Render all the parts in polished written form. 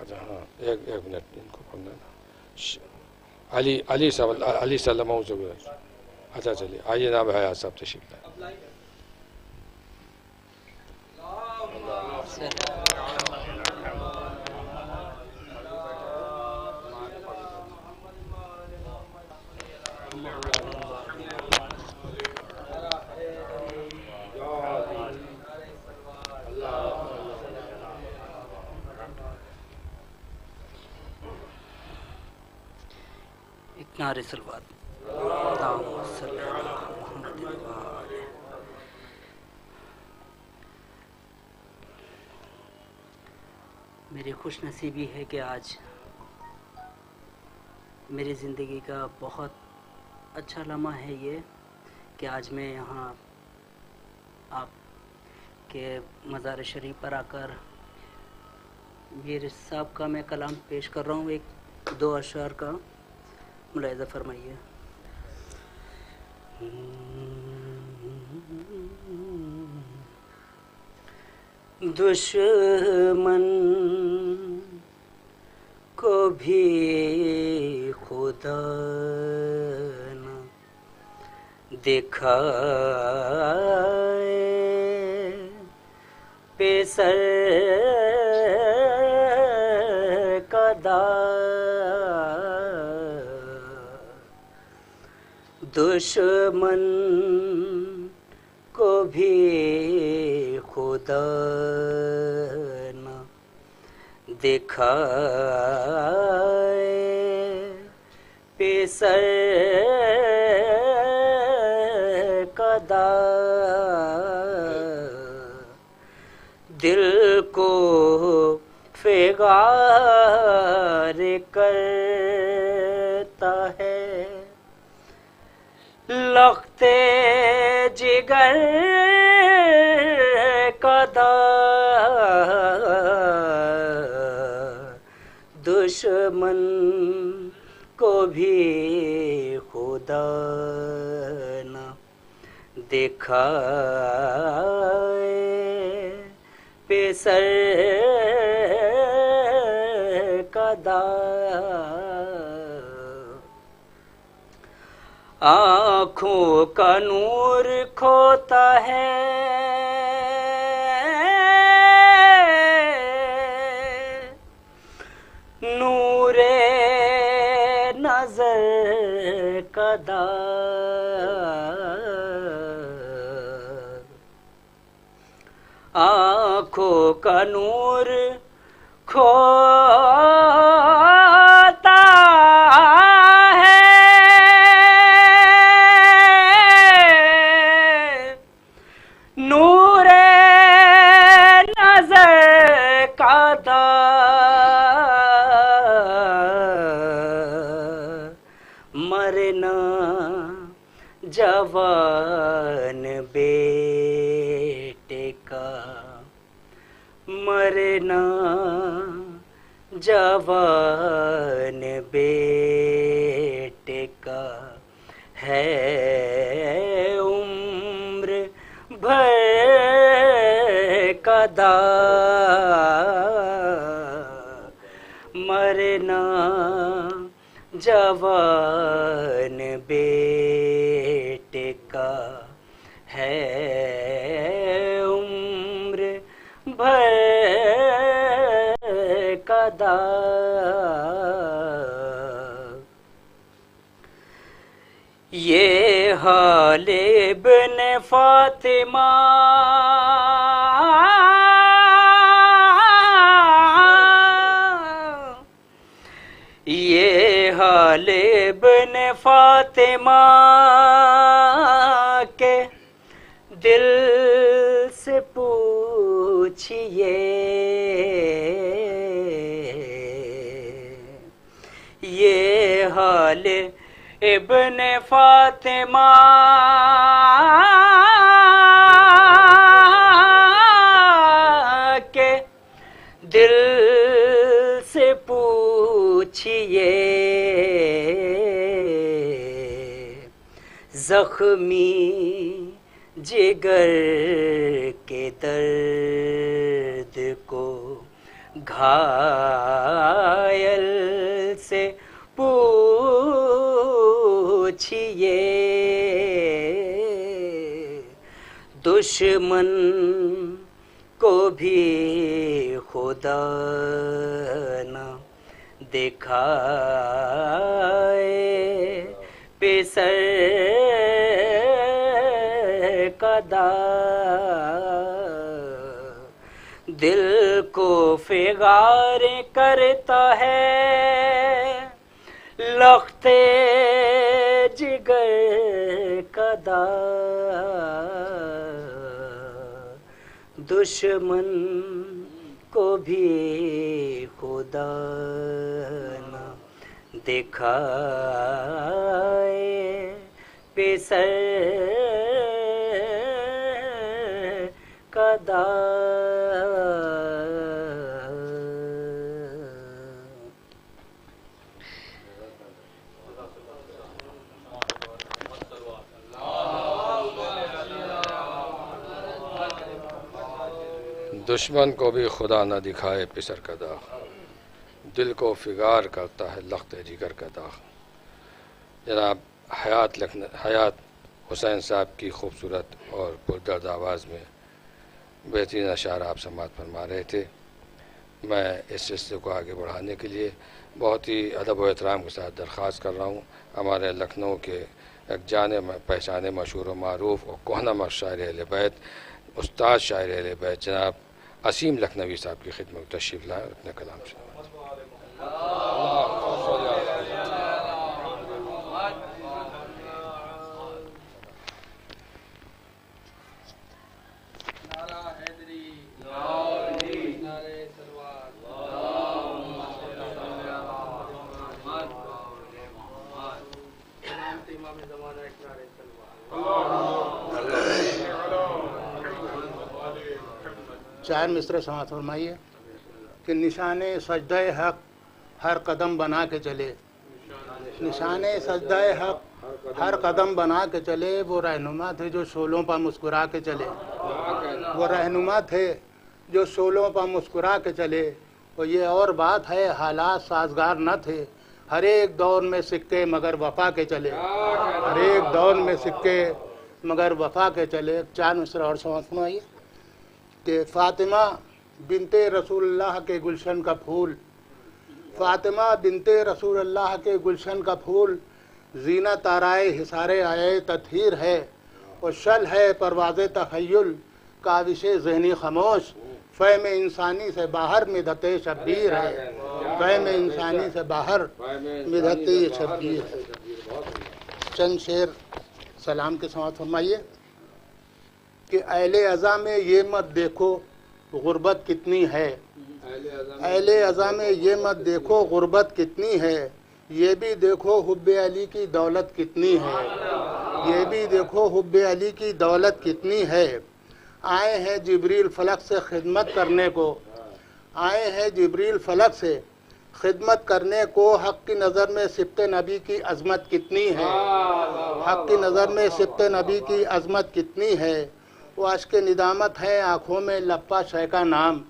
अच्छा हाँ, एक मिनट इनको पढ़ना है ना। अली अली साहब, अली सल्लम। अच्छा चलिए, आइए जनाब हयात साहब तशरीफ लाए। नारे सलवात मेरी खुश नसीबी है कि आज मेरी ज़िंदगी का बहुत अच्छा लम्हा है ये कि आज मैं यहाँ आपके मज़ार शरीफ पर आकर मीर साहब का मैं कलाम पेश कर रहा हूँ। एक दो अशआर का मुलाहिज़ा फरमाइए। दुश्मन को भी खुदा न दिखाए पेसर कदा, दुश्मन को भी खुदा न दिखाए पेसर कदा, दिल को फिगार करता है लख्ते जिगर कदा, दुश्मन को भी खुदा न दिखाए पेसर कदा, आँखों का नूर खोता है नूरे नजर कदा, आँखों का नूर खोता है नूरे नजर कदा, मरना जवान बेटे का, मरना जवान बेटे का है उम्र भर कदा, मरना जवान बेटे का है उम्र भर कदा, ये हाल इब्न फातिमा ये हाल इब्न फातिमा के दिल से पूछिए, ये हाल इब्न फातिमा के दिल से पूछिए, जख्मी जिगर के दर्द को घायल से पूछिए दुश्मन को भी खुदा न दिखाए पेसर कदा दिल को फिगार करता है लख्ते जिगर कदा दुश्मन को भी खुदा न दिखाए पेसर कदा दुश्मन को भी खुदा न दिखाए पिसर का दाग दिल को फिगार करता है लख्त जिगर का दाग। जनाब हयात हुसैन साहब की खूबसूरत और पुरदर्द आवाज़ में बेहतरीन अशार आप समात फरमा रहे थे। मैं इस सिलसिले को आगे बढ़ाने के लिए बहुत ही अदब व एहतराम के साथ दरख्वास्त कर रहा हूँ हमारे लखनऊ के एक जाने पहचाने मशहूर मारूफ और कोहनामा शायर अहले बैत उस्ताद शायर अहले बैत जनाब असीम लखनवी साहब की खिदमत में तशरीफ़ लाएँ अपने कलाम से। चार मिसरे समात फरमाइए कि निशाने सजदाए हक हर कदम बना के चले। निशाने सजदाए हक हर कदम बना के चले। वो रहनुमा थे जो शोलों पर मुस्कुरा के चले। वो रहनुमा थे जो शोलों पर मुस्कुरा के चले। और ये और बात है हालात साजगार न थे हर एक दौर में सिक्के मगर वफा के चले। हर एक दौर में सिक्के मगर वफा के चले। चार मिसरे और समात फरमाइए कि फ़ातिमा बिनते रसूलुल्लाह के गुलशन का फूल। फ़ातिमा बिनते रसूलुल्लाह के गुलशन का फूल जीना ताराए हिसारे आए तत्हीर है। और शल है परवाज़े तख़य्युल काविशे ज़हनी खामोश। फ़हम इंसानी से बाहर मिदते शब्बीर है। फ़हम इंसानी से बाहर मिदते शब्बीर है। चंद शेर सलाम के समात फरमाइए कि अहले अज़ा में ये मत देखो गुर्बत कितनी है। अहले अज़ा में ये मत देखो गुर्बत कितनी है। ये भी देखो हुब्बे अली की दौलत कितनी है। ये भी देखो हुब्बे अली की दौलत कितनी है। आए हैं जिब्रील फलक से खिदमत करने को। आए हैं जिब्रील फलक से खिदमत करने को। हक़ की नज़र में सिब्ते नबी की अज़मत कितनी है। हक़ की नज़र में सिब्ते नबी की अज़मत कितनी है। वो अश्क निदामत है आँखों में लप्पा शय का नाम।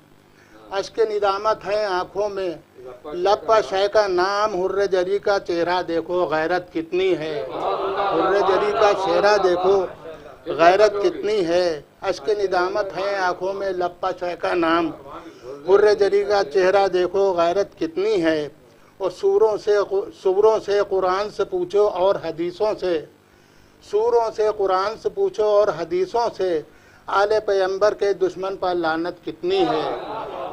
अश्क निदामत है आँखों में लप्पा शय का नाम। हुर्रे जरी का चेहरा देखो गैरत कितनी है। हुर्रे जरी का चेहरा देखो गैरत कितनी है। अश्क निदामत है आँखों में लप्पा शय का नाम। हुर्रे जरी का चेहरा देखो गैरत कितनी है। और सूरों से कुरान से पूछो और हदीसों से। सूरों से कुरान से पूछो और हदीसों से। आले पैगंबर के दुश्मन पर लानत कितनी है।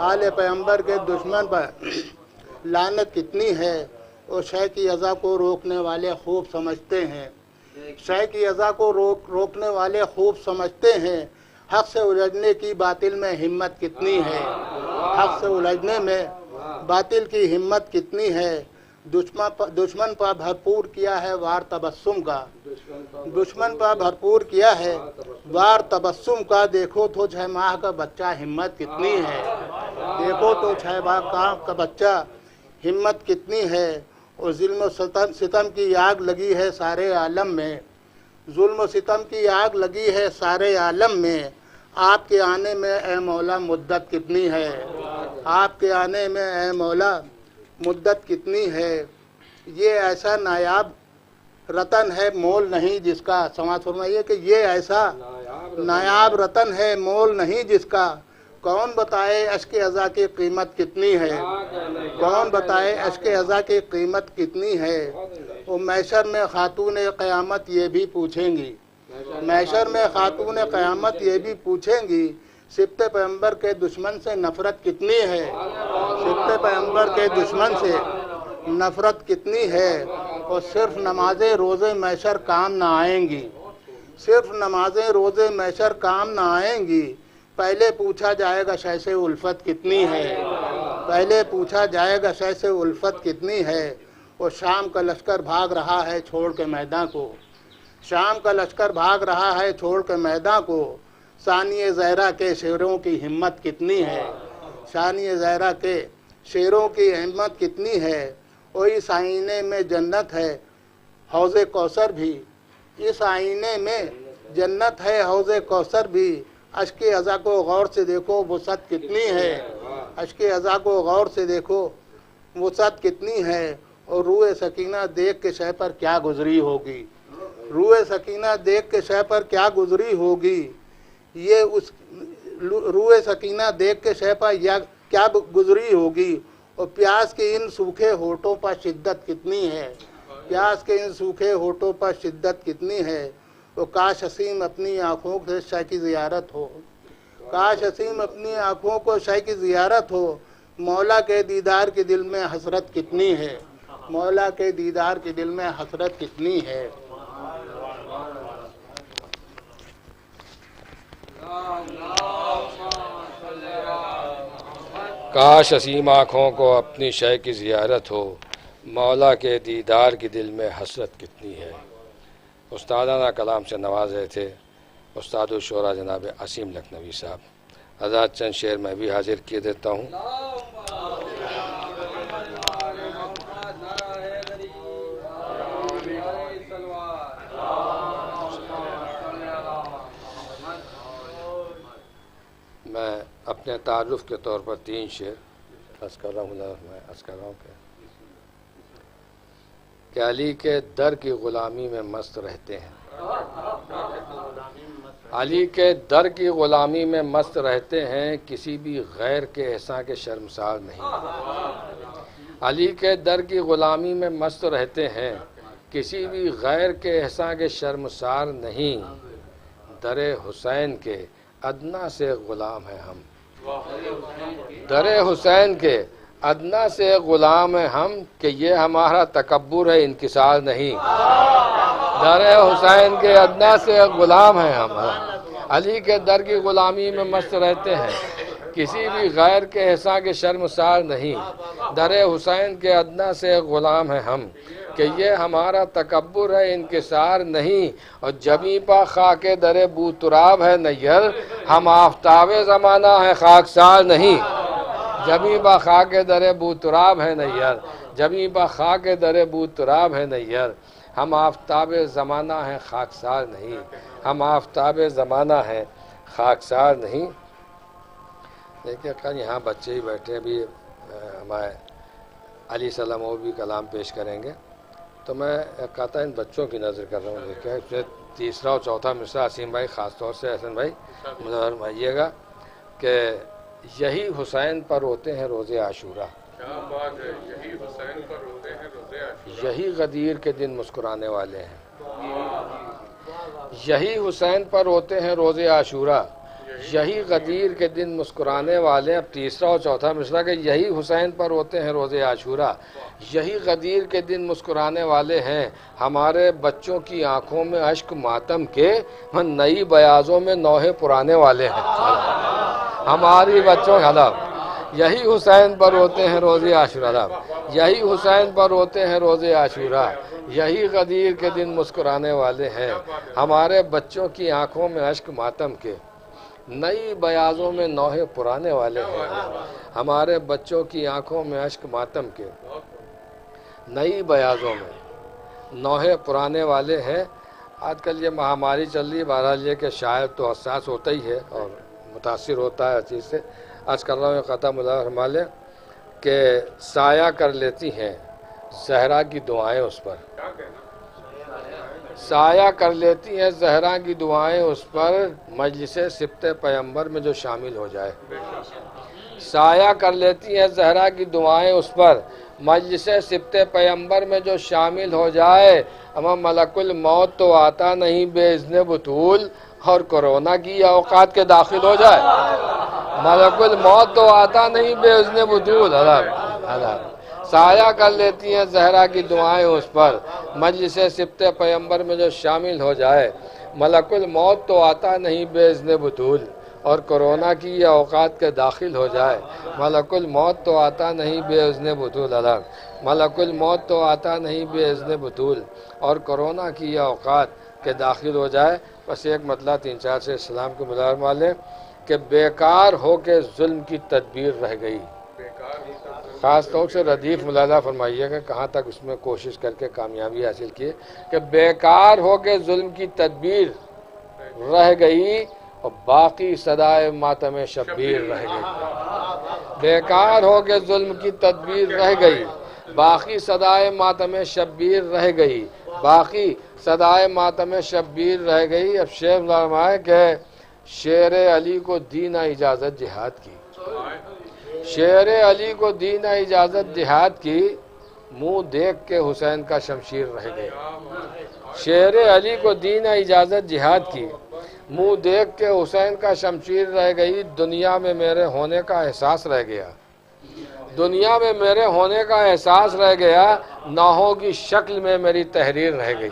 आले पैगंबर के दुश्मन पर लानत कितनी है। और शय की अज़ा को रोकने वाले खूब समझते हैं। शय की अज़ा को रोकने वाले खूब समझते हैं। हक़ से उलझने की बातिल में हिम्मत कितनी है। हक़ से उलझने में बातिल की हिम्मत कितनी है। दुश्मन पर भरपूर किया है वार तबस्सुम का। दुश्मन पर भरपूर किया है वार तबस्सुम का। देखो तो 6 माह का बच्चा हिम्मत कितनी है। देखो तो 6 माह का बच्चा हिम्मत कितनी है। और जुल्म सितम की आग लगी है सारे आलम में। जुल्म सितम की आग लगी है सारे आलम में। आपके आने में ए मौला मुद्दत कितनी है। आपके आने में ए मौला मुद्दत कितनी है। ये ऐसा नायाब रतन है मोल नहीं जिसका, समाज फरमाइए कि ये ऐसा नायाब रतन है मोल नहीं जिसका, कौन बताए अश्क अज़ा की कीमत कितनी है, कौन बताए अश्क अज़ा की कीमत कितनी है। वो मैशर में खातून क़यामत ये भी पूछेंगी, मैशर में खातून क़यामत ये भी पूछेंगी, सिब्ते पैगंबर के दुश्मन से नफ़रत कितनी है, सिब्ते पैगंबर के दुश्मन से नफ़रत कितनी है। और सिर्फ नमाज़े रोज़े मैशर काम ना आएंगी, सिर्फ नमाज़े रोज़े मैशर काम ना आएंगी। पहले पूछा जाएगा शय से उल्फत कितनी है, पहले पूछा जाएगा शय से उल्फत कितनी है। वो शाम का लश्कर भाग रहा है छोड़ के मैदान को, शाम का लश्कर भाग रहा है छोड़ के मैदान को, सानिए ज़हरा के शेरों की हिम्मत कितनी है, सानिए ज़हरा के शेरों की हिम्मत कितनी है। और इस आईने में जन्नत है हौज़े कौसर भी, इस आईने में जन्नत है हौज़े कौसर भी। अश्क अज़ा को गौर से देखो वुसअत कितनी है, अश्क अज़ा को गौर से देखो वुसअत कितनी है। और रूए सकीना देख के शह पर क्या गुजरी होगी, रूए सकीना देख के शह पर क्या गुजरी होगी। ये उस रूए सकीना देख के शह पर या क्या गुजरी होगी। और प्यास के इन सूखे होठों पर शिद्दत कितनी है, प्यास के इन सूखे होठों पर शिद्दत कितनी है। वो काश हसीम अपनी आँखों से शाह की ज़ियारत हो, काश हसीम अपनी आँखों को शाह की ज़ियारत हो। मौला के दीदार के दिल में हसरत कितनी है, मौला के दीदार के दिल में हसरत कितनी है। काश हसीम आँखों को अपनी शय की ज़ियारत हो, मौला के दीदार की दिल में हसरत कितनी है। उस्तादाना कलाम से नवाज रहे थे उस्ताद शोरा जनाब असीम लखनवी साहब। आज़ाद चंद शेर मैं भी हाजिर किए देता हूँ। मैं अपने तारुफ के तौर पर 3 शेर अर्ज़ कर रहा हूँ, मैं अर्ज़ कर रहा हूँ कि अली के दर की ग़ुलामी में मस्त रहते हैं, अली के दर की ग़ुलामी में मस्त रहते हैं, किसी भी गैर के एहसान के शर्मसार नहीं। अली के दर की ग़ुलामी में मस्त रहते हैं, किसी भी गैर के एहसान के शर्मसार नहीं। दरे हुसैन के अदना से ग़ुलाम हैं हम, दरे हुसैन के अदना से ग़ुलाम हैं हम, कि ये हमारा तकब्बुर है इंकिसार नहीं। दरे हुसैन के अदना से ग़ुलाम हैं हम, अली के दर की ग़ुलामी में मस्त रहते हैं, किसी भी गैर के एहसान के शर्मसार नहीं। दरे हुसैन के अदना से ग़ुलाम हैं हम, कि ये हमारा तकब्बुर है इंकिसार नहीं। और जमी पा खाके दरे बूतराब है नैयर, हम आफ्ताबे ज़माना है खाकसार नहीं। जमी पा खाके दरे बूतराब है नैयर, जमी पा खाके दरे बूतराब है नैयर, हम आफ्ताबे ज़माना है खाकसार नहीं, हम आफ्ताबे ज़माना है खाकसार नहीं। देखिए कल यहाँ बच्चे ही बैठे, अभी हमारे अली सलाम वो भी कलाम पेश करेंगे, तो मैं कहता इन बच्चों की नज़र कर रहा हूँ। देखिए इसमें तीसरा और चौथा मिसरा असीम भाई ख़ास तौर से हसन भाई मुझे फरमाइएगा कि यही हुसैन पर रोते हैं रोज़े आशूरा, क्या बात है, यही हुसैन पर रोते हैं रोज़े आशूरा, यही गदीर के दिन मुस्कुराने वाले हैं, यही हुसैन पर रोते हैं रोज़े आशूरा, यही गदीर के दिन मुस्कुराने वाले हैं। अब तीसरा और चौथा मिसरा के यही हुसैन पर रोते हैं रोज़े आशूरा, यही गदीर के दिन मुस्कुराने वाले हैं, हमारे बच्चों की आंखों में अश्क मातम के, नई बयाज़ों में नौहे पुराने वाले हैं। हमारी बच्चों हलब यही हुसैन पर रोते हैं रोज़े आशूरा, यही हुसैन पर रोते हैं रोज़े आशूरा, यही गदीर के दिन मुस्कुराने वाले हैं, हमारे बच्चों की आंखों में अश्क मातम के, नई बयाज़ों में नौहे पुराने वाले हैं, हमारे बच्चों की आंखों में अश्क मातम के, नई बयाज़ों में नौहे पुराने वाले हैं। आजकल ये महामारी चल रही है, बहरहाल ये कि शायर तो हसास होता ही है और मुतासिर होता है हर चीज़ से। आज कर रहा हूँ क़ता मुलाले कि साया कर लेती हैं ज़हरा की दुआएं उस पर, साया कर लेती हैं ज़हरा की दुआएं उस पर, मजलिस सिब्त पैगंबर में जो शामिल हो जाए। साया कर लेती हैं ज़हरा की दुआएं उस पर, मजलिस सिब्त पैगंबर में जो शामिल हो जाए। अमा मलकुल मौत तो आता नहीं बेइज़्न बतूल, और कोरोना की औकात के दाखिल हो जाए। मलकुल मौत तो आता नहीं बेइज़्न बतूल। साया कर लेती हैं ज़हरा की दुआएं उस पर, मजलिस सिब्त पैगंबर में जो शामिल हो जाए। मलकुल मौत तो आता नहीं बेइज़्न बतूल, और कोरोना की ये औकात के दाखिल हो जाए। मलकुल मौत तो आता नहीं बेइज़्न बतूल, मलकुल मौत तो आता नहीं बेइज़्न बतूल, और कोरोना की ये औकात के दाखिल हो जाए। बस एक मतलब 3-4 से इस्लाम के मुलार वाले कि बेकार हो के जुल्म की तदबीर रह गई। ख़ास तौर से रदीफ़ मुलादा फरमाइएगा कहाँ तक उसमें कोशिश करके कामयाबी हासिल की कि बेकार हो के जुल्म की तदबीर रह गई और बाकी सदाए मातम शब्बीर रह गई। बेकार हो के जुल्म की तदबीर रह गई, बाकी सदाए मातम शब्बीर रह गई, बाकी सदाए मातम शब्बीर रह गई। अब शेर फरमाए कि शेर अली को दी ना इजाज़त जिहाद की, शेर अली को दी ना इजाज़त जिहाद की, मुँह देख के हुसैन का शमशीर रह गई। शेर अली को दी ना इजाज़त जिहाद की, मुँह देख के हुसैन का शमशीर रह गई। दुनिया में मेरे होने का एहसास रह गया, दुनिया में मेरे होने का एहसास रह गया, नाहों की शक्ल में मेरी तहरीर रह गई।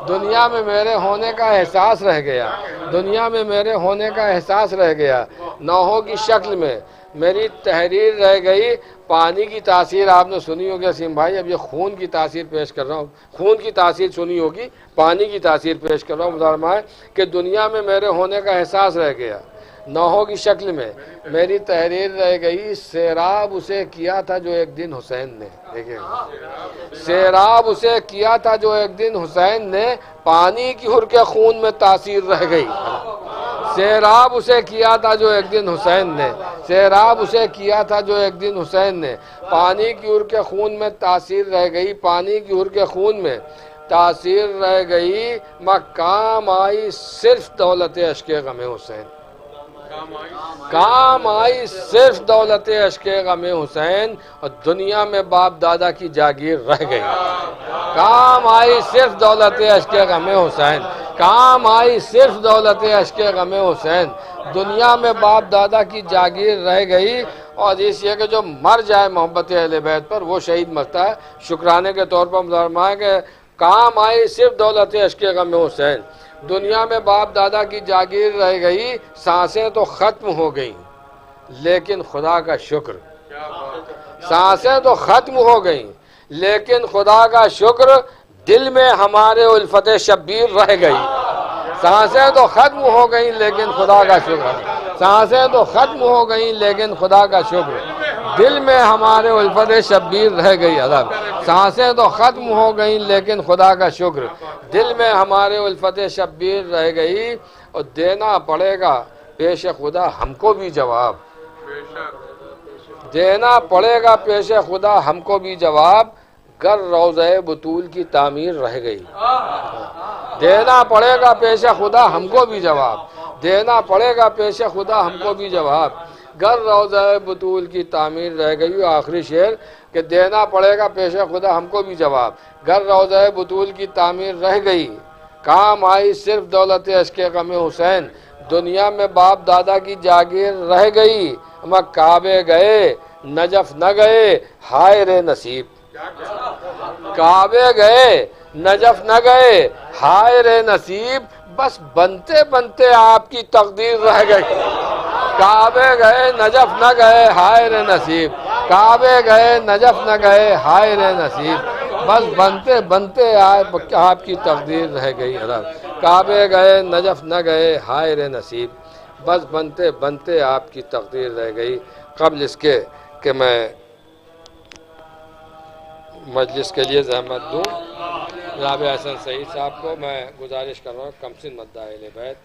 दुनिया में मेरे होने का एहसास रह गया, दुनिया में मेरे होने का एहसास रह गया, नाहों की शक्ल में मेरी तहरीर रह गई। पानी की तासीर आपने सुनी होगी असीम भाई, अब ये खून की तासीर पेश कर रहा हूँ। खून की तासीर सुनी होगी, पानी की तासीर पेश कर रहा हूँ। मुदारमा है कि दुनिया में मेरे होने का एहसास रह गया, नाहों की शक्ल में मेरी तहरीर रह गई। सैराब उसे किया था जो एक दिन हुसैन ने, देखिए सैराब उसे किया था जो एक दिन हुसैन ने, पानी की हुर के खून में तासीर रह गई। सैराब उसे किया था जो एक दिन हुसैन ने, सैराब उसे किया था जो एक दिन हुसैन ने, पानी की हुर के खून में तासीर रह गई, पानी की हुर के खून में तासीर रह गई। काम आई सिर्फ दौलत अश्के गमे हुसैन, काम आई सिर्फ दौलत अश्के गमे हुसैन, और दुनिया में बाप दादा की जागीर रह गई। काम आई सिर्फ दौलत अश्के गमे हुसैन, काम आई सिर्फ दौलत अश्के गमे हुसैन, दुनिया में बाप दादा की जागीर रह गई। और इस ये कि जो मर जाए मोहब्बत अहले बैत पर वो शहीद मरता है। शुक्राने के तौर पर फरमाया कि काम आई सिर्फ दौलत अश्के गमे हुसैन, दुनिया में बाप दादा की जागीर रह गई। सांसें तो ख़त्म हो गई लेकिन खुदा का शुक्र, सांसें तो ख़त्म हो गई लेकिन खुदा का शुक्र, दिल में हमारे उल्फत शब्बीर रह गई। सांसें तो ख़त्म हो गई लेकिन खुदा का शुक्र, सांसें तो ख़त्म हो गई लेकिन खुदा का शुक्र, दिल में हमारे उल्फत शब्बीर रह गई। अदब सांसें तो ख़त्म हो गई लेकिन खुदा का शुक्र, दिल में हमारे उल्फत शब्बीर रह गई। और देना पड़ेगा पेश खुदा हमको भी जवाब, देना पड़ेगा पेश खुदा हमको भी जवाब, गर रोज़े बतूल की तामीर रह गई। देना पड़ेगा पेश खुदा हमको भी जवाब, देना पड़ेगा पेश खुदा हमको भी जवाब, गर रोज़े बतूल की तामीर रह गई। आखिरी शेर कि देना पड़ेगा पेश खुदा हमको भी जवाब, गर रोज़े बतूल की तामीर रह गई। काम आई सिर्फ दौलत अश्के गमे हुसैन, दुनिया में बाप दादा की जागीर रह गई। हम काबे गए नजफ न गए, हाय रे नसीब, काबे गए नजफ न गए, हाय रे नसीब, बस बनते बनते आपकी तकदीर रह गई। काबे गए नजफ न गए, हाय रे नसीब, काबे गए नजफ न गए, हाय रे नसीब, बस बनते बनते आपकी तकदीर रह गई। काबे गए नजफ न गए, हाय रे नसीब, बस बनते बनते आपकी तकदीर रह गई। क़ब्ल इसके कि मैं मजलिस के लिए ज़हमत दूँ, जनाब हसन सईद साहब को मैं गुजारिश कर रहा हूँ कमसिन मद्दा अहले बैत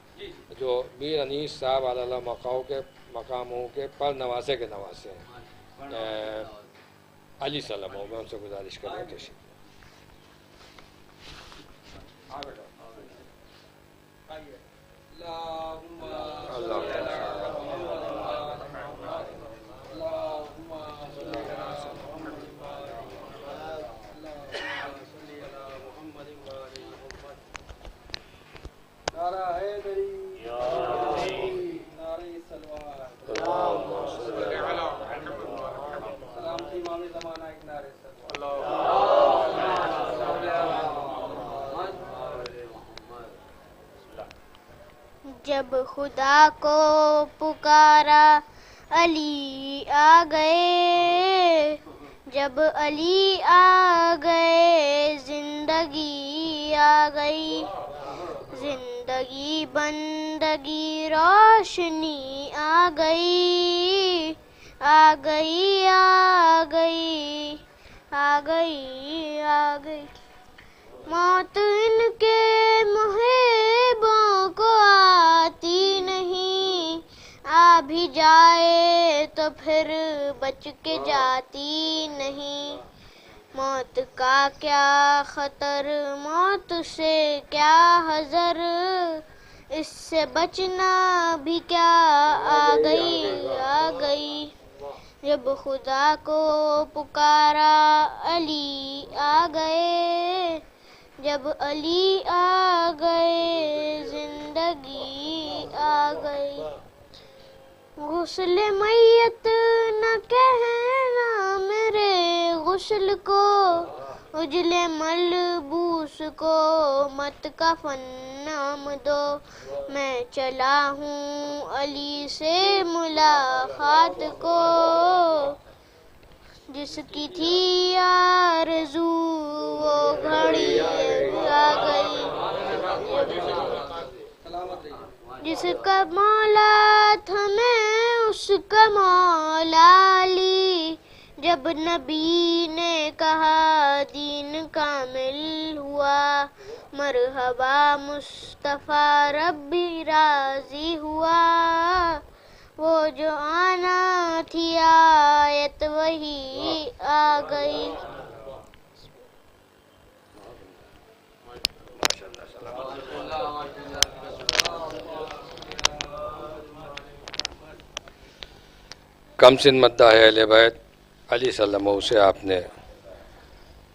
जो मीर अनीस साहब अलैहि मकाओ के मकामों के पर नवासे के नवासे हैं अली सलाम मैं उनसे गुजारिश कर रहा हूँ तशरीफ जब खुदा को पुकारा अली आ गए, जब अली आ गए जिंदगी आ गई, जिंदगी बंदगी रोशनी आ गई, आ गई आ गई आ गई आ गई। मौत इनके मुहिबों को आती नहीं, आ भी जाए तो फिर बच के जाती नहीं। मौत का क्या खतर, मौत से क्या हज़र, इससे बचना भी क्या आ गई। जब खुदा को पुकारा अली आ गए, जब अली आ गए जिंदगी आ गई। गुस्ल मैयत न कहना मेरे गुस्ल को, उजले मलबूस को मत कफन नाम दो। मैं चला हूँ अली से मुलाकात को, जिसकी थी आरज़ू वो घड़ी आ गई। जिसका मौला था मैं उसका मौला अली, जब नबी ने कहा दीन कामिल हुआ। मरहबा मुस्तफ़ा रब्बी राज़ी हुआ, वो जो आना थी आयत वही आ गई। कमसिन मद्दा है अहले बैत अली सल्लल्लाहु से आपने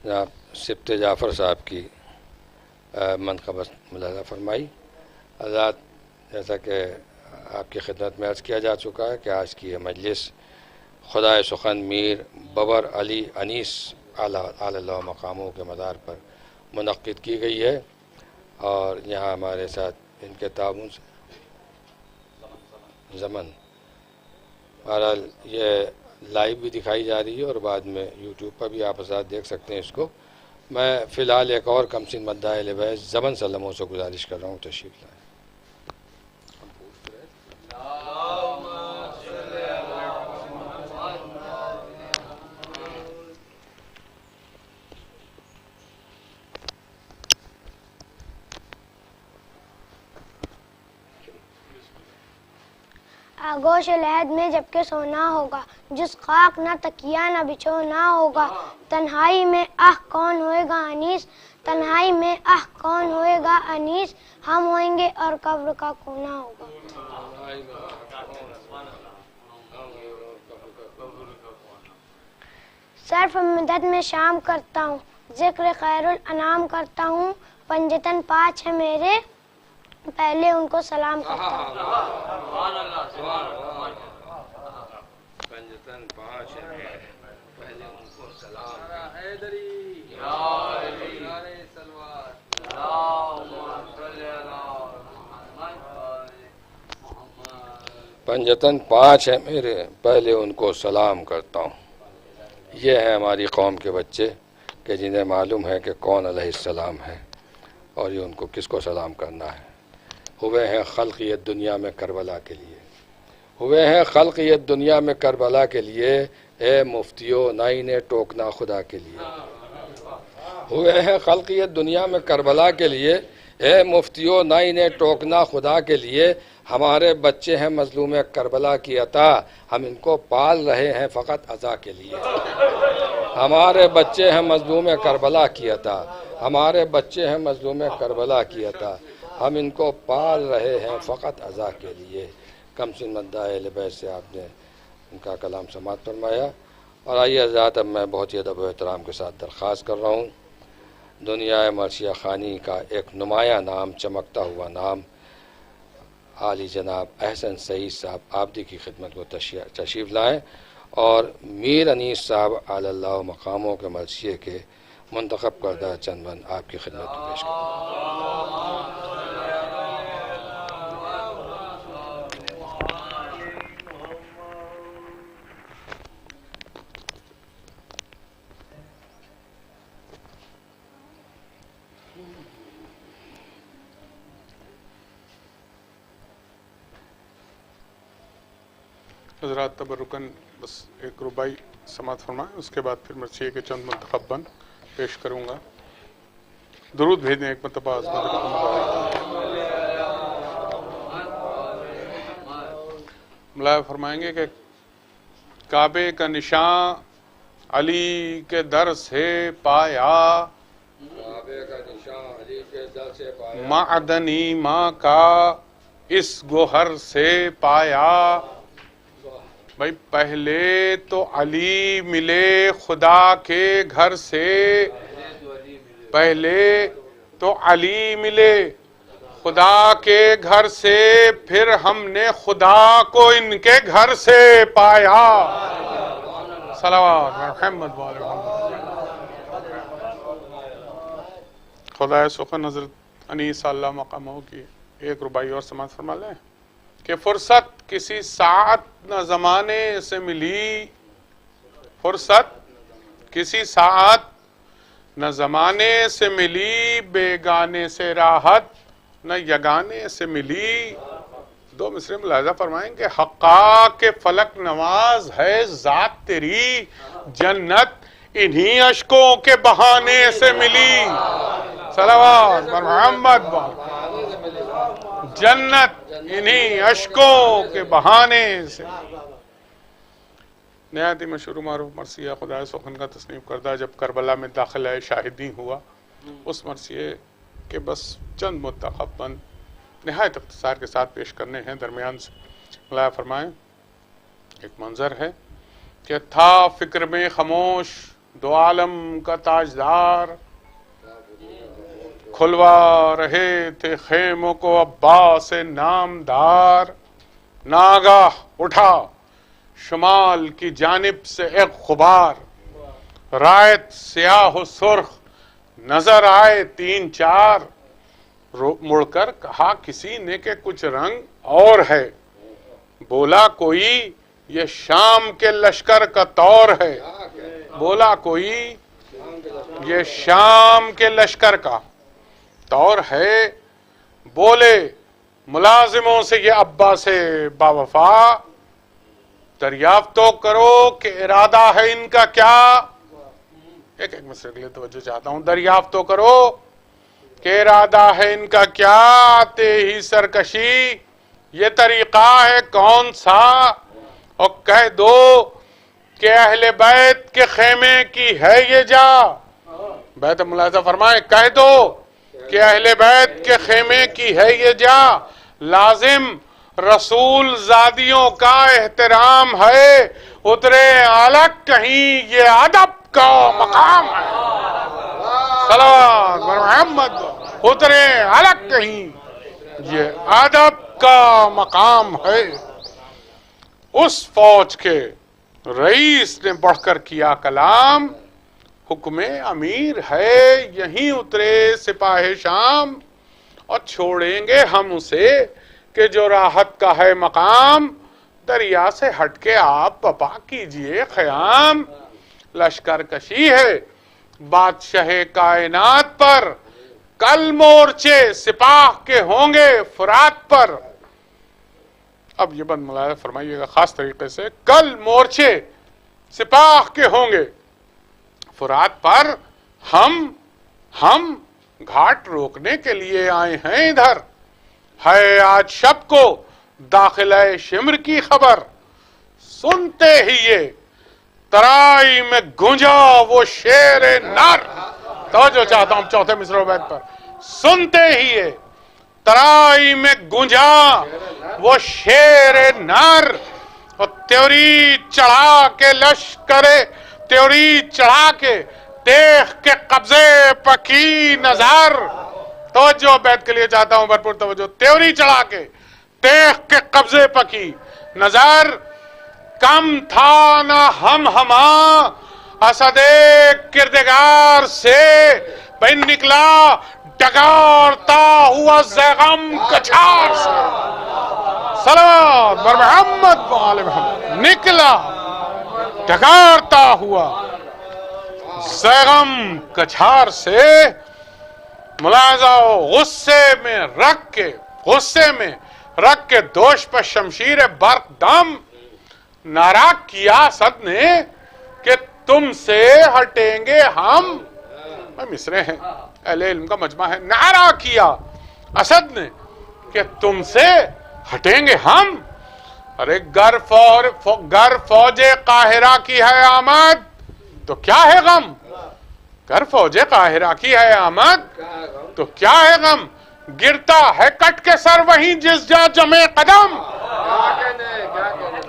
जनाब सिब्त जाफ़र साहब की मनक़बत मुलाज़ा फरमाई। आज़ाद जैसा कि आपकी खिदमत में अर्ज़ किया जा चुका है कि आज की यह मजलिस खुदाए सुखन मीर बबर अली अनीस आला मकामों के मदार पर मुनक़्क़िद की गई है और यहाँ हमारे साथ इनके ताउन से ज़मन बहरहाल ये लाइव भी दिखाई जा रही है और बाद में यूट्यूब पर भी आप आज़ाद देख सकते हैं इसको। मैं फ़िलहाल एक और कमसिन मद्दा अहले बैत ज़मन सल्लमों से गुजारिश कर रहा हूँ तशरीफ़ लाएँ। आगोश लहद में जबकि सोना होगा, जिस खाक ना तकिया ना बिछो ना होगा। तन्हाई में आह कौन होएगा अनीस, तन्हाई में आह कौन होएगा अनीस। हम होएंगे और कब्र का कोना होगा। सर्फ मदद में शाम करता हूँ, जिक्र खैरुल अनाम करता हूँ। पंजतन पाँच है मेरे, पहले उनको सलाम करता हूँ। पंजतन पाँच है पहले उनको सलाम। पंजतन पाँच है मेरे, पहले उनको सलाम करता हूँ। ये है हमारी कौम के बच्चे कि जिन्हें मालूम है कि कौन अलैहिस्सलाम है और ये उनको किसको सलाम करना है। हुए हैं खल्क़ ये दुनिया में करबला के लिए, हुए हैं खल्क़ ये दुनिया में करबला के लिए। ए मुफ्तियो नाइने टोकना खुदा के लिए, हुए हैं खल्क़ ये दुनिया में करबला के लिए। ए मुफ्तियो नाइने टोकना खुदा के लिए। हमारे बच्चे हैं मजलूम करबला की अता, हम इनको पाल रहे हैं फ़कत अज़ा के लिए। हमारे बच्चे हैं मजलूम करबला की अता, हमारे बच्चे हैं मजलूम करबला की अता, हम इनको पाल रहे हैं फ़कत अज़ा के लिए। कमसिन मद्दा अहले बैत से आपने उनका कलाम समाअत फरमाया। और आइए हज़रात, अब मैं बहुत ही अदब व एहतराम के साथ दरख्वास्त कर रहा हूँ, दुनिया मर्सिया ख़ानी का एक नुमाया नाम, चमकता हुआ नाम, आली जनाब अहसन सईद साहब आबदी की खिदमत को तशरीफ़ लाएँ और मीर अनीस साहब अल्लाह मकामों के मर्सिए के मुंतखब करदा चंद बंद आपकी खिदमत में पेश करें। हज़रात तबरुकन बस एक रुबाई समाअत फरमाएं, उसके बाद फिर मर्सिए के चंद मुंतखब बंद पेश करूँगा। दुरूद भेजें एक मरतबा मुलाया फरमाएंगे कि काबे का निशान अली के दर से पाया, मादनी माँ का इस गोहर से पाया। भाई पहले तो अली मिले खुदा के घर से, पहले तो अली मिले खुदा के घर से, फिर हमने खुदा को इनके घर से पाया। सलावत मोहम्मद वाले खुदा सुखन हज़रत अनीस अल्लाह मकामों की एक रुबाई और समाअत फरमा लें कि फुर्सत किसी साथ न ज़माने से मिली, फुर्सत किसी साथ न ज़माने से मिली, बेगाने से राहत न यगाने से मिली। दो मिसरे मुलाहिज़ा फरमाएंगे, हक्का के फलक नवाज है ज़ात तेरी, जन्नत इन्हीं अश्कों के बहाने से मिली। सलावत मोहम्मद, जन्नत इन्हीं अश्कों के बहाने से। नहायत मशहूर मारूफ मरसिया खुदा सुखन का तस्नीम करदा जब करबला में दाखिला शाहिदी हुआ, उस मरसिए के बस चंद मुंतखब बंद नहायत इख्तिसार के साथ पेश करने हैं। दरमियान से मुलाया फरमाएं, एक मंजर है कि था फिक्र में खामोश दो आलम का ताजदार, खुलवा रहे थे खेमों को अब्बास नामदार, नागाह उठा शुमाल की जानिब से एक खुबार, रायत स्याह सुर्ख नजर आए तीन चार, मुड़कर कहा किसी ने के कुछ रंग और है, बोला कोई ये शाम के लश्कर का तौर है, बोला कोई ये शाम के लश्कर का तौर है, बोले मुलाजिमों से ये अब्बा से बावफा, दरियाफ्त तो करो कि इरादा है इनका क्या। एक एक मिसरे के लिए तवज्जो चाहता हूं। दरियाफ्त तो करो कि इरादा है इनका क्या, आते ही सरकशी ये तरीका है कौन सा, और कह दो कि अहले बैत के खेमे की है ये जा। बैत मुलाजा फरमाए, कह दो कि अहले बैत के खेमे की है ये जा, लाजिम रसूल जादियों का एहतराम है, उतरे अलग कहीं ये अदब का मकाम है। सलावत मोहम्मद, उतरे अलग कहीं ये अदब का मकाम है। उस फौज के रईस ने बढ़कर किया कलाम, हुक्मे अमीर है यहीं उतरे सिपाही शाम, और छोड़ेंगे हम उसे कि जो राहत का है मकाम, दरिया से हटके आप पपा कीजिए ख़याम। लश्कर कशी है बादशाह कायनात पर, कल मोर्चे सिपाह के होंगे फुरात पर। अब ये बंद मुलाया फरमाइएगा खास तरीके से, कल मोर्चे सिपाह के होंगे फुरात पर, हम घाट रोकने के लिए आए हैं इधर, है आज शब को दाखिला शिमर की खबर सुनते ही ये तराई में गूंजा वो शेर नर। तो जो चाहता हूं चौथे मिसरे बैत पर, सुनते ही ये तराई में गूंजा वो शेर नर, और त्योरी चढ़ा के लश्करे, त्योरी चढ़ा के देख के कब्जे पकी नजर। तवज्जो बैत के लिए चाहता हूं भरपूर तवज्जो। त्योरी चढ़ा के देख के कब्जे पकी नजर, कम था ना हम हमा असदे किरदगार से, भाई निकला डगारता हुआ ज़ैगम कछार से। सलावत बर मोहम्मद व आले मोहम्मद। निकला डगारता हुआ ज़ैगम कछार से, मुलाजा गुस्से में रख के दोष पर शमशीर बर्क दम, नारा किया असद ने कि तुमसे हटेंगे हम। मिसरे हैं, अहले इल्म का मजमा है। नारा किया असद ने कि तुमसे हटेंगे हम। अरे गर फौजे काहिरा की है आमद तो क्या है गम, गर फौजे काहिरा की है आमद तो क्या है गम, गिरता है कट के सर वहीं जिस जा जमे कदम।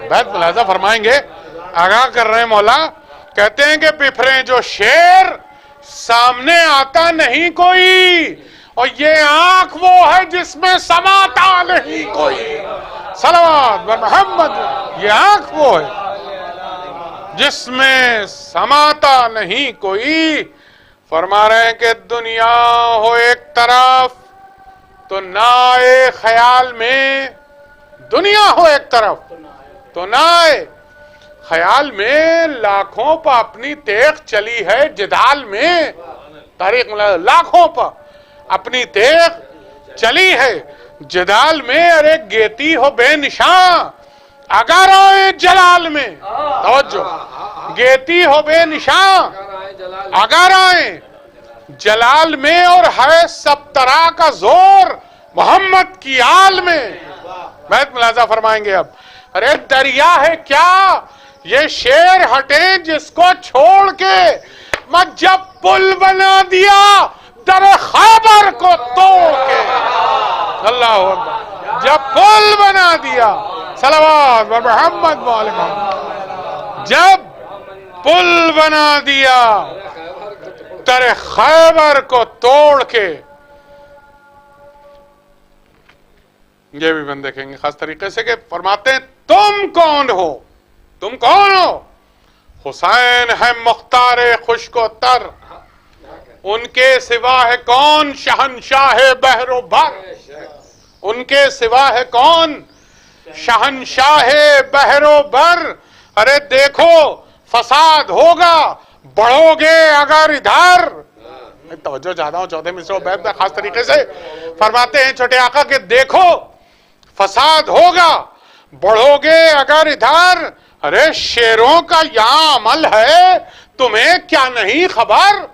बैत मुलाजा फरमाएंगे, आगाह कर रहे हैं मौला, कहते हैं कि बिफरे जो शेर सामने आता नहीं कोई, और ये आंख वो है जिसमें समाता नहीं कोई। सलावत बर मोहम्मद। ये आंख वो है जिसमें समाता नहीं कोई। फरमा रहे हैं कि दुनिया हो एक तरफ तो ना ए ख्याल में, दुनिया हो एक तरफ तो ना ए ख्याल में, लाखों पर अपनी तेग चली है जिदाल में। तारीख लाखों पर अपनी तेग चली है जिदाल में। अरे गेती हो बेनिशान अगर आए जलाल में, तवज्जो, गेती हो बेनिशान अगर आए जलाल में, और है सब तरह का जोर मोहम्मद की आल में। महत मुलाजा फरमाएंगे अब, अरे दरिया है क्या ये शेर हटे जिसको छोड़ के, मत जब पुल बना दिया दर खैबर को तोड़ के। अल्लाह अकबर। जब पुल बना दिया, सलावत व मोहम्मद व आले मोहम्मद, जब पुल बना दिया दर खैबर को तोड़ के। ये भी हम देखेंगे खास तरीके से कि फरमाते हैं, तुम कौन हो, तुम कौन हो। हुसैन है मुख्तार खुशको तर, उनके सिवा है कौन शहनशाह बहरो भर, उनके सिवा है कौन शहनशाह बहरो भर। अरे देखो फसाद होगा बढ़ोगे अगर इधर। तवज्जो चाहता हूं चौथे मिसरे बैत में खास तरीके से फरमाते हैं छोटे आका के, देखो फसाद होगा बढ़ोगे अगर इधर। अरे शेरों का यहाँ अमल है तुम्हें क्या नहीं खबर,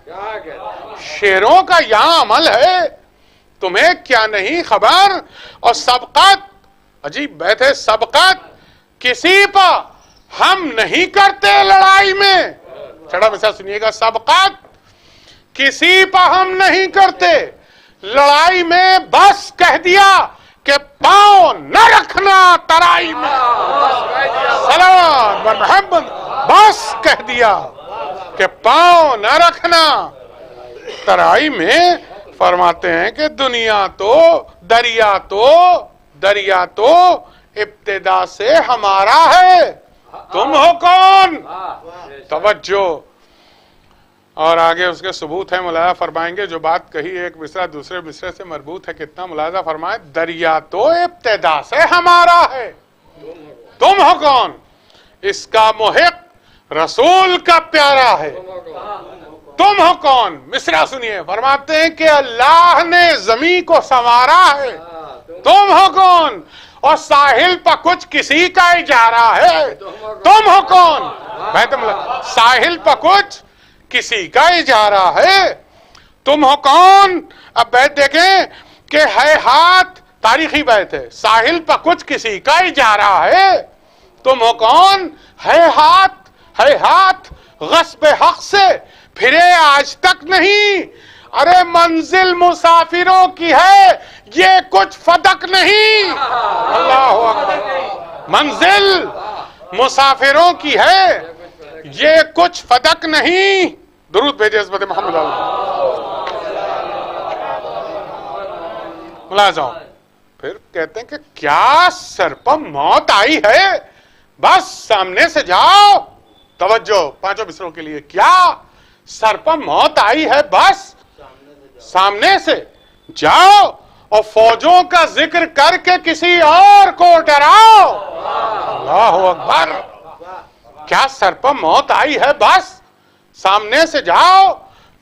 शेरों का यहाँ अमल है तुम्हें क्या नहीं खबर। और सबकत, अजीब बात है, सबकत किसी पर हम नहीं करते लड़ाई में। चढ़ा मिसा सुनिएगा, सबकत किसी पर हम नहीं करते लड़ाई में, बस कह दिया कि पांव न रखना तराई में। सलाम व मोहम्मद, बस कह दिया कि पांव न रखना तराई में। फरमाते हैं कि दुनिया तो दरिया तो इब्तिदा से हमारा है, तुम हो कौन। तवज्जो। और आगे उसके सबूत है, मुलाजा फरमाएंगे जो बात कही एक मिसरा दूसरे मिसरे से मरबूत है कितना। मुलाजा फरमाए, दरिया तो इब्तिदा से हमारा है, तुम हो कौन। इसका मुहिक रसूल का प्यारा है, तुम हो कौन। मिसरा सुनिए, फरमाते हैं कि अल्लाह ने जमी को संवारा है, तुम हो कौन। और साहिल पर कुछ किसी का इजारा है, तुम हो कौन। साहिल पर कुछ किसी का इजारा है, तुम हो कौन। अब बैठ देखें कि है हाथ तारीखी बैत है। साहिल पर कुछ किसी का ही जा रहा है, तुम हो कौन? है हाथ गस्ब हक से फिरे आज तक नहीं। अरे मंजिल मुसाफिरों की है, ये कुछ फदक नहीं। अल्लाह अकबर। मंजिल मुसाफिरों की है, ये कुछ फदक नहीं। दुरूद भेजे हज़रत मोहम्मद जाओ। फिर कहते हैं कि क्या सर पर मौत आई है, बस सामने से जाओ। तवज्जो पांचों मिसरों के लिए। क्या सर पर मौत आई है, बस सामने से जाओ और फौजों का जिक्र करके किसी और को डराओ। अल्लाह अकबर। क्या सर पर मौत आई है, बस सामने से जाओ,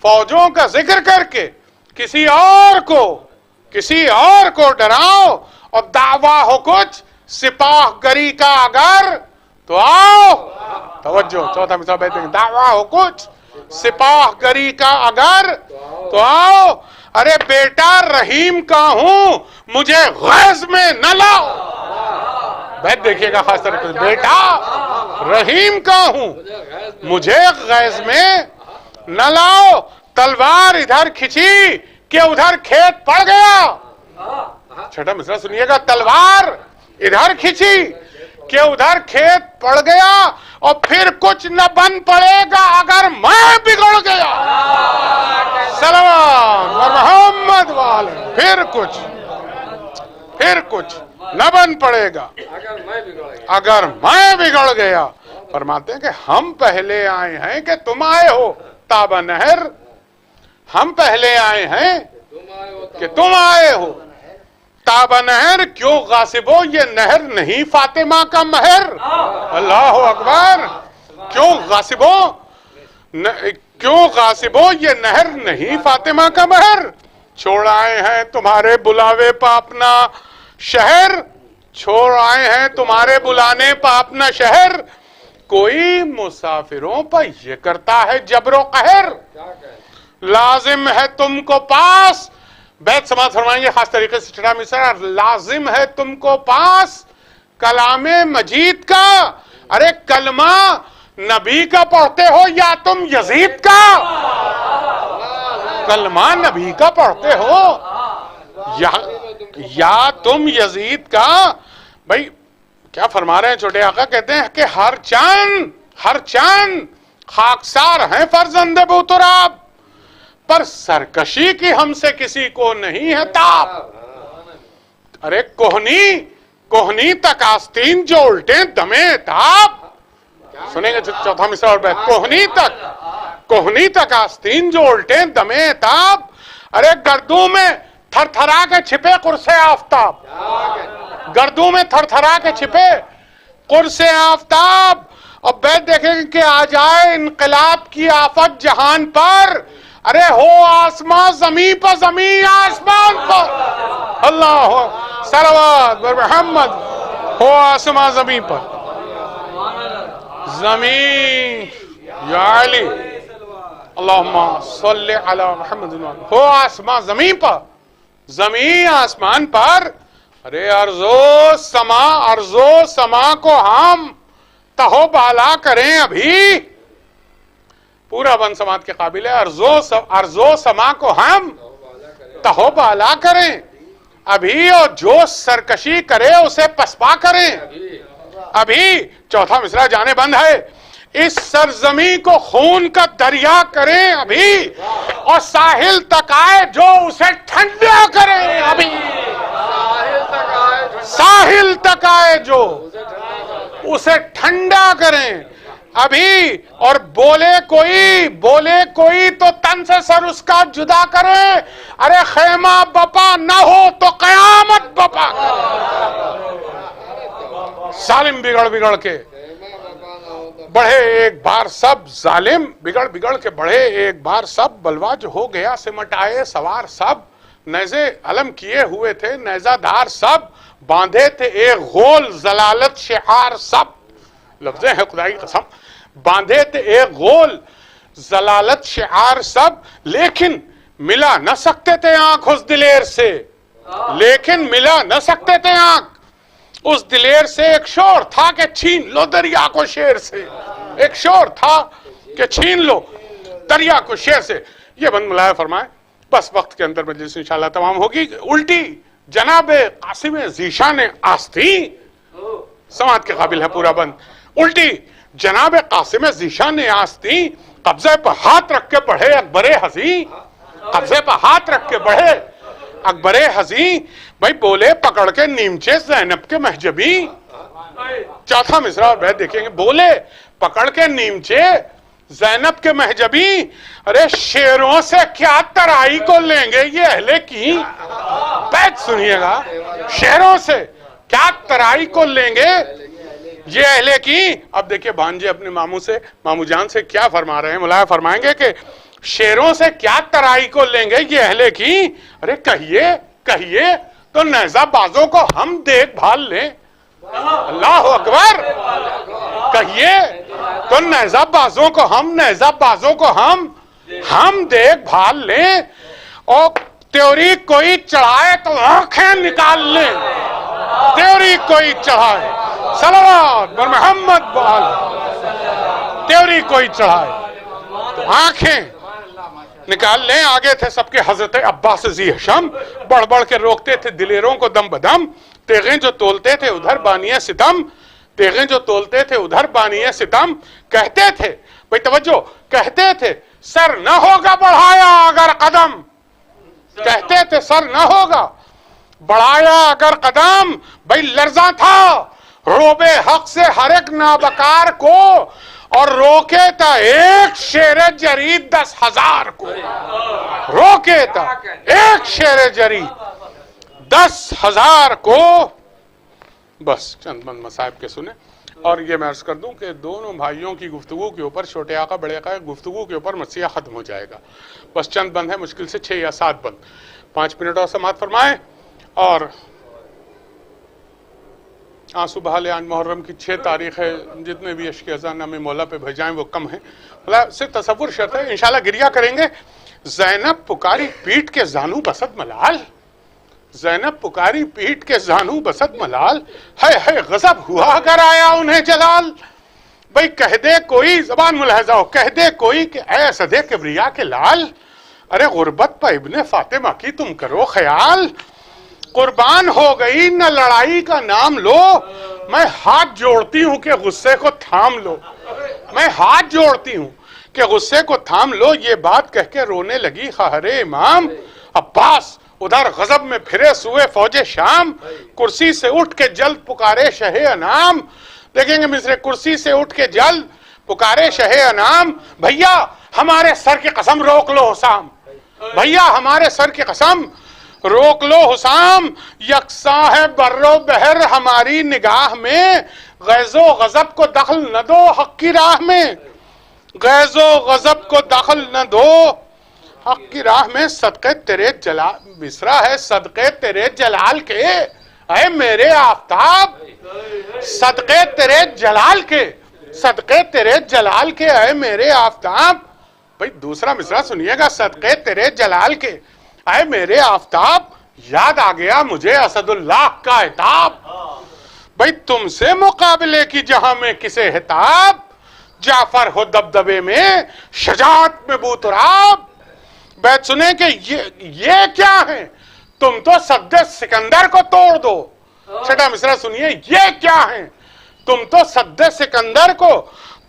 फौजों का जिक्र करके किसी और को डराओ। और दावा हो कुछ सिपाहगरी का अगर तो आओ। तवज्जो चौथा मिसाल बैठेंगे। दावा हो कुछ सिपाहगरी का अगर तो आओ। अरे बेटा रहीम का हूं, मुझे गैज में न लाओ। बैठ देखिएगा खास तरीके से। बेटा रहीम का हूं, मुझे गैज में न लाओ। तलवार इधर खिंची कि उधर खेत पड़ गया। छठा मिसरा सुनिएगा। तलवार इधर खिंची कि उधर खेत पड़ गया, और फिर कुछ न बन पड़ेगा अगर मैं बिगड़ गया। सलाम मोहम्मद वाले। फिर कुछ न बन पड़ेगा अगर मैं बिगड़ गया। फरमाते हैं कि हम पहले आए हैं कि तुम आए हो ताबा नहर। हम पहले आए हैं कि तुम आए हो ताबा नहर। क्यों गासिबो, ये नहर नहीं फातिमा का महर। अल्लाह अकबर। क्यों गासिबो, ये नहर नहीं फातिमा का महर। छोड़ आए हैं तुम्हारे बुलावे पर अपना शहर। छोड़ आए हैं तुम्हारे बुलाने पर अपना शहर। कोई मुसाफिरों पर ये करता है जबरो कहर। लाजिम है तुमको पास, बैत समाज फरमाएंगे खास तरीके से छठा मिसरा। लाजिम है तुमको पास कलामे मजीद का। अरे कलमा नबी का पढ़ते हो या तुम यजीद का? कलमा नबी का पढ़ते हो या तुम यजीद का। भाई क्या फरमा रहे हैं छोटे आका? कहते हैं कि हर चांद खाकसार हैं फर्जंदे बुतराब, पर सरकशी की हमसे किसी को नहीं है ताप। अरे कोहनी तक आस्तीन जो उल्टे दमे ताप। सुनेंगे चौथा मिसरा और बैठ। कोहनी तक आस्तीन जो उल्टे दमे ताप। अरे गर्दू में थरथरा के छिपे कुर्से आफ्ताब। गर्दू में थरथरा के छिपे कुर्से आफ्ताब। और बैठ देखेंगे कि आ जाए इनकलाब की आफत जहान पर। अरे हो आसमां जमीन पर, जमीन आसमान पर। अल्लाह सलवात मोहम्मद। हो आसमां जमीन पर, जमीन या अली अल्लाहुम्मा सल्ली अला मुहम्मद। हो आसमां जमीन पर, जमीन आसमान पर। अरे अर्जो समा को हम तहो बाला करें अभी। पूरा वन समाज के काबिल है। अर्जो समा को हम तहो बाला करें अभी, और जो सरकशी करे उसे पसपा करें अभी। चौथा मिसरा जाने बंद है। इस सरजमी को खून का दरिया करें अभी, और साहिल तक आए जो उसे ठंडा करें अभी। साहिल तक आए जो उसे ठंडा करें अभी। और बोले कोई तो तन से सर उसका जुदा करे। अरे खेमा बपा ना हो तो कयामत बपा। जालिम बिगड़ के बढ़े एक बार सब, जालिम बिगड़ के बढ़े एक बार सब। बलवा जो हो गया सिमट आए सवार सब। नैजे अलम किए हुए थे नैजादार सब। बांधे थे एक गोल जलालत शिहार सब। लफ्ज़ें हैं खुदाई कसम। बांधे थे एक गोल जलालत शिआर सब, लेकिन मिला न सकते थे आंख उस दिलेर से। लेकिन मिला न सकते थे आंख। उस दिलेर से एक शोर था कि छीन लो दरिया को शेर से, एक शोर था कि छीन लो दरिया को शेर से। ये बंद मुलाया फरमाए। बस वक्त के अंदर मजलिस इंशाल्लाह तमाम होगी। उल्टी जनाब कासिम ज़ीशान आस्ती, समात के काबिल है पूरा बंद। उल्टी जनाब कासिम ज़ीशान आस्ती कब्जे पर हाथ रख के पढ़े अकबरे हसी, कब्जे पर हाथ रख के बढ़े अकबरे हसी। भाई बोले पकड़ के नीमचे ज़ैनब के महजबी। चौथा मिसरा और बैत देखेंगे। बोले पकड़ के नीमचे ज़ैनब के महजबी, अरे शेरों से क्या तराई को लेंगे ये अहले की। बैत सुनिएगा, शेरों से क्या तराई को लेंगे ये अहले की। अब देखिए भांजे अपने मामू जान से क्या फरमा रहे हैं। मुलाया फरमाएंगे कि शेरों से क्या तराई को लेंगे ये अहले की। अरे कहिए कहिए तो नैज़ाबाजों को हम देखभाल लें। अल्लाह अकबर। कहिए तो नैज़ाबाजों को हम देखभाल लें। और त्योरी कोई चढ़ाए तो आंखें निकाल लें। त्योरी कोई चढ़ाए, सलावत बर मोहम्मद बाल। त्योरी कोई चढ़ाए तो आंखें निकाल लें। आगे थे सबके हजरत अब्बास जी हशम, बढ़ बढ़ के रोकते थे दिलेरों को दम बदम। तेगें जो तोलते थे उधर बानिया सितम, तेगें जो तोलते थे उधर बानिया सितम। कहते थे, भाई तवज्जो, कहते थे सर न होगा बढ़ाया अगर कदम। कहते थे सर न होगा बढ़ाया अगर कदम। भाई लर्जा था रोबे हक से हर एक नाबकार को, और रोके था एक शेर जरी 10,000 को। रोके था एक शेर जरी 10,000 को। बस चंद बंद मसाइब के सुने। और ये मैं अर्ज कर दूं कि दोनों भाइयों की गुफ्तगू के ऊपर, छोटे आका बड़े आका गुफ्तगू के ऊपर मसीहा खत्म हो जाएगा। बस चंद बंद है, मुश्किल से 6 या 7 बंद। 5 मिनट और समात फरमाए। और आंसू बहाले आज मुहर्रम की 6 तारीख है। जितने भी अश्क अज़ान में मौला पे भेजाएं वो कम है। सिर्फ तसव्वुर शर्त है, इंशाल्लाह गिरिया करेंगे। ज़ैनब पुकारी पीट के जानू बसत मलाल, ज़ैनब पुकारी पीट के जानू बसत मलाल। है गजब हुआ अगर आया उन्हें जलाल। भाई कह दे कोई, जबान मुलाहजा हो, कह दे कोई कि ऐ सदे किबरिया के लाल। अरे गुर्बत पर इब्ने फातिमा की तुम करो ख्याल। कुर्बान हो गई न लड़ाई का नाम लो, मैं हाथ जोड़ती हूं कि गुस्से को थाम लो। मैं हाथ जोड़ती हूं कि गुस्से को थाम लो। ये बात कह के रोने लगी खहरे इमाम अब्बास। उधर गजब में फिरे सुए फौजे शाम, कुर्सी से उठ के जल्द पुकारे शहे अनाम। देखेंगे मिस्र, कुर्सी से उठ के जल्द पुकारे शहे अनाम। भैया हमारे सर की कसम रोक लो हुसाम, भैया हमारे सर की कसम रोक लो हुसाम। यकसा है बर्रो बहर हमारी निगाह में, गैज़ो गजब को दखल न दो हक की राह में। गैज़ो गजब को दखल न दो हक की राह में। सदक़े तेरे जलाल, मिसरा है सदक़े तेरे जलाल के ऐ मेरे आफ्ताब। सदक़े तेरे जलाल के, सदक़े तेरे जलाल के ऐ मेरे आफ्ताब। भाई दूसरा मिसरा सुनिएगा। सदक़े तेरे जलाल के ऐ मेरे आफ्ताब, याद आ गया मुझे असदुल्लाह का इताब। भाई तुमसे मुकाबले की जहां में किसे हिताब, जाफर हो दबदबे में शजात में बूतराब। बैत सुने कि ये क्या है, तुम तो सद्दे सिकंदर को तोड़ दो। छठा मिसरा सुनिए, ये क्या है, तुम तो सद्दे सिकंदर को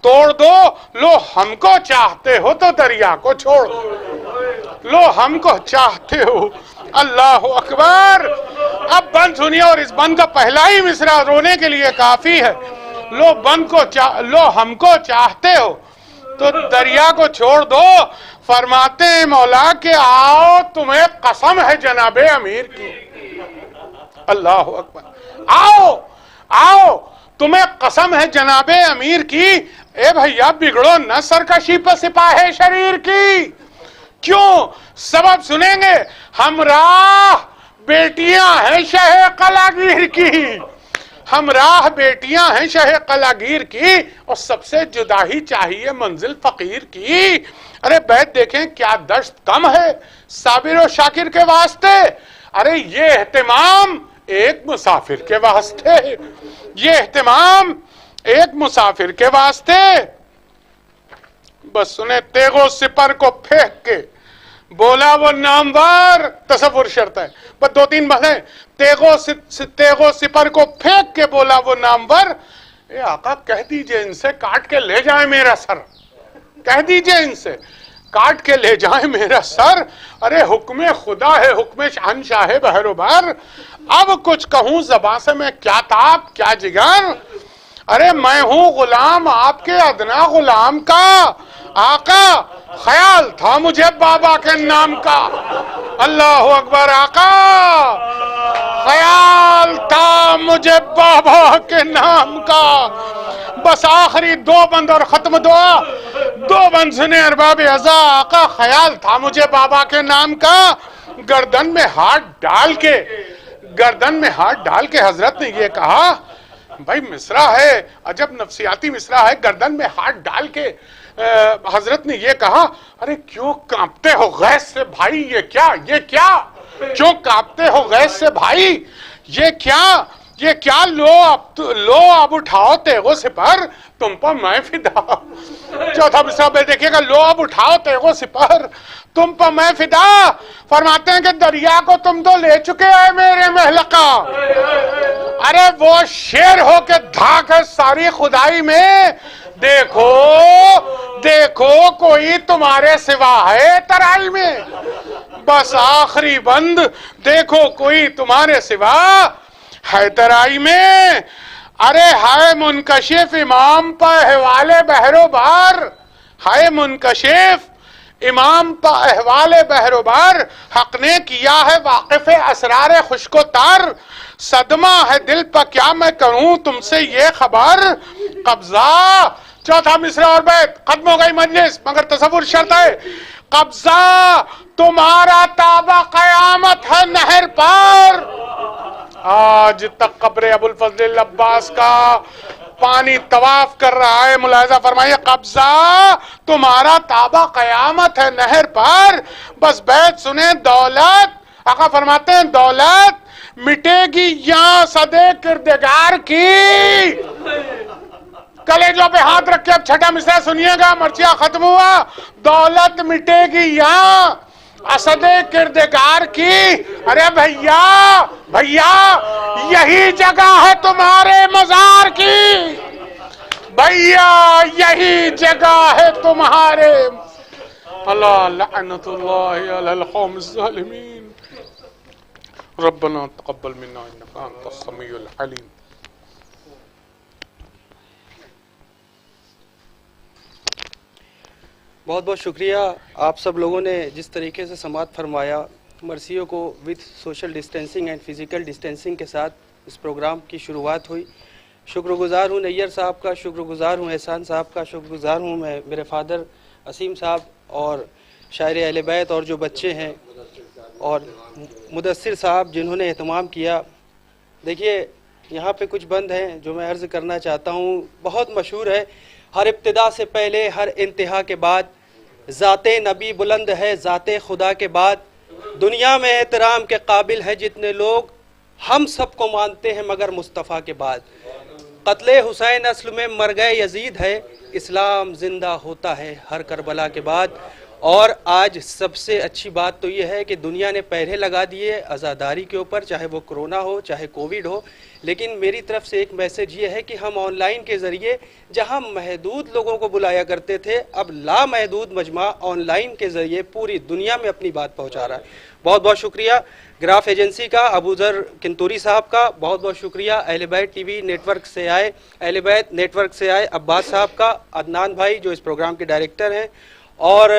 तोड़ दो। लो हमको चाहते हो तो दरिया को छोड़ दो। लो हमको चाहते हो, अल्लाह अकबर। अब बंद सुनिए, और इस बंद का पहला ही मिसरा रोने के लिए काफी है। लो बंद को लो हमको चाहते हो तो दरिया को छोड़ दो। फरमाते हैं मौला के आओ तुम्हें कसम है जनाबे अमीर की। अल्लाह अकबर। आओ आओ तुम्हें कसम है जनाबे अमीर की। ए भैया बिगड़ो न सरकशी पर सिपाही शरीर की। क्यों? सबब सुनेंगे। हमरा बेटियां हैं शहे कलागीर की, हम राह बेटियां हैं शहे कलागीर की, और सबसे जुदा ही चाहिए मंजिल फकीर की। अरे बैत देखें क्या दश्त कम है साबिर और शाकिर के वास्ते, अरे ये एहतिमाम एक मुसाफिर के वास्ते, ये एहतिमाम एक मुसाफिर के वास्ते। बस सुने तेगो सिपर को फेंक के बोला वो नामवर, तसव्वुर शर्त है, बस 2-3 बातें। तेगो सिपर को फेंक के बोला वो नामवर, ए आका कह दीजिए इनसे काट के ले जाए मेरा सर, कह दीजिए इनसे काट के ले जाए मेरा सर। अरे हुक्म खुदा है, हुक्म शहंशाह है बहरोबार, अब कुछ कहूं ज़बां से मैं क्या ताब क्या जिगर। अरे मैं हूं गुलाम आपके अदना गुलाम का, आका ख्याल था मुझे बाबा के नाम का। अल्लाह अकबर, आका ख्याल था मुझे बाबा के नाम का। बस आखिरी 2 बंद और खत्म दुआ, 2 बंद सुने अरबाब अज़ा, आका ख्याल था मुझे बाबा के नाम का। गर्दन में हाथ डाल के, गर्दन में हाथ डाल के हजरत ने ये कहा, भाई मिसरा है, अजब नफसियाती मिसरा है। गर्दन में हाथ डाल के हजरत ने ये कहा, अरे क्यों कांपते हो गैस से भाई, ये क्या, ये क्या, क्यों कांपते हो गैस से भाई, ये क्या, ये क्या। लो अब उठाओ तेगो सिपर, तुम पर मैं फिदा। चौथा मिसरा में देखिएगा, लो अब उठाओ तेगो सिपर, तुम पर मैं फिदा। फरमाते हैं कि दरिया को तुम तो ले चुके हो मेरे महलका, अरे वो शेर हो के धाक है सारी खुदाई में। देखो देखो कोई तुम्हारे सिवा है तराई में, बस आखिरी बंद, देखो कोई तुम्हारे सिवा है तराई में। अरे हाय मुनकशिफ इमाम पर अहवाले बहरोबार, हाय मुनकशिफ इमाम पर अहवाले बहरोबार, हक ने किया है वाकिफ असरार खुशको तार। सदमा है दिल पर क्या मैं करूं तुमसे ये खबर, कब्जा। चौथा मिसरा और बैत, खत्म हो गई मजलिस, मगर तसव्वुर शर्त है। कब्जा तुम्हारा ताबा कयामत है नहर पर। आज तक कब्र अबुल फजल अब्बास का पानी तवाफ कर रहा है, मुलाहिजा फरमाइए। कब्जा तुम्हारा ताबा कयामत है नहर पर। बस बैत सुने, दौलत, आका फरमाते हैं दौलत मिटेगी यहां सदे किरदगार की। कलेजों पे हाथ रख के अब छठा मिसरा सुनिएगा, मर्चिया खत्म हुआ। दौलत मिटेगी यहाँ असदे किरदगार की। अरे भैया भैया यही जगह है तुम्हारे मजार की, भैया यही जगह है तुम्हारे। अल्लाह लअनतुल्लाहि अलल कौमिज़ ज़ालिमीन। रब्बना तक़ब्बल मिन्ना इन्नका अंतस समीउल अलीम। बहुत बहुत शुक्रिया आप सब लोगों ने जिस तरीके से समाअत फरमाया। मरसियों को with social distancing and physical distancing के साथ इस प्रोग्राम की शुरुआत हुई। शुक्रगुज़ार हूँ नैयर साहब का, शुक्रगुज़ार हूँ एहसान साहब का, शुक्रगुज़ार हूँ मैं मेरे फादर असीम साहब और शायर अहले बैत और जो बच्चे हैं और मुदस्सिर साहब जिन्होंने एहतमाम किया। देखिए यहाँ पे कुछ बंद हैं जो मैं अर्ज़ करना चाहता हूँ। बहुत मशहूर है, हर इब्तिदा से पहले हर इंतहा के बाद, ज़ाते नबी बुलंद है ज़ाते खुदा के बाद। दुनिया में एहतराम के काबिल है जितने लोग, हम सबको मानते हैं मगर मुस्तफ़ा के बाद। कत्ले हुसैन असल में मर गए यजीद है, इस्लाम ज़िंदा होता है हर करबला के बाद। और आज सबसे अच्छी बात तो ये है कि दुनिया ने पहरे लगा दिए आज़ादारी के ऊपर, चाहे वो कोरोना हो चाहे कोविड हो। लेकिन मेरी तरफ से एक मैसेज ये है कि हम ऑनलाइन के ज़रिए जहां महदूद लोगों को बुलाया करते थे, अब लामहदूद मजमा ऑनलाइन के ज़रिए पूरी दुनिया में अपनी बात पहुंचा रहा है। बहुत बहुत शुक्रिया ग्राफ एजेंसी का, अबूज़र किंतूरी साहब का, बहुत बहुत शुक्रिया अहले बैत टीवी नेटवर्क से आए, अहले बैत नेटवर्क से आए अब्बास साहब का, अदनान भाई जो इस प्रोग्राम के डायरेक्टर हैं, और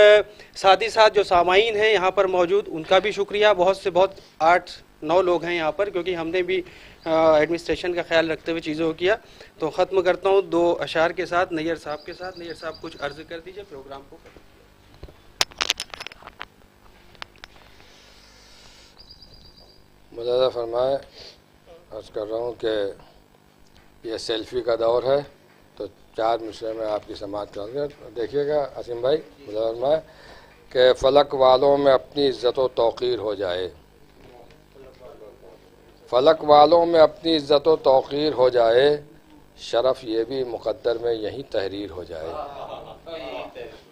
साथ ही साथ जो सामाईन हैं यहाँ पर मौजूद उनका भी शुक्रिया। बहुत से बहुत 8-9 लोग हैं यहाँ पर, क्योंकि हमने भी एडमिनिस्ट्रेशन का ख्याल रखते हुए चीज़ों को किया। तो ख़त्म करता हूँ 2 अशार के साथ नैयर साहब के साथ। नैयर साहब कुछ अर्ज़ कर दीजिए प्रोग्राम को। मुलाज़ा फरमाए, अर्ज़ कर रहा हूँ कि ये सेल्फी का दौर है, तो 4 मिसरे में आपकी समाअत करूँगा। देखिएगा असीम भाई मुलाजमा कि फ़लक वालों में अपनी इज़्ज़त व तौक़ीर हो जाए, फ़लक वालों में अपनी इज़्ज़त व तौक़ीर हो जाए, शरफ़ ये भी मुक़द्दर में यहीं तहरीर हो जाए।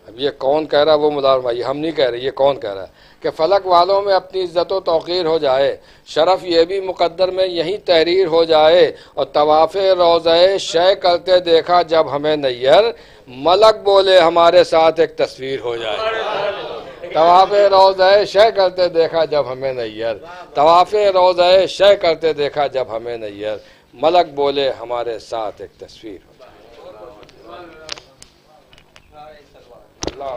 अब ये कौन कह रहा है? वो मुलाजमा, ये हम नहीं कह रहे, ये कौन कह रहा है कि फ़लक वालों में अपनी इज़्ज़त व तौक़ीर हो जाए, शरफ़ ये भी मुक़द्दर में यहीं तहरीर हो जाए। और तवाफ़े रोज़े शय करते देखा जब हमें नैयर, मलक बोले हमारे साथ एक तस्वीर हो जाए। तवाफ़े रोज़े शय करते देखा जब हमें नैयर, तवाफ़े रोज़े शय करते देखा जब हमें नैयर, मलक बोले हमारे साथ एक तस्वीर हो जाए। अल्लाह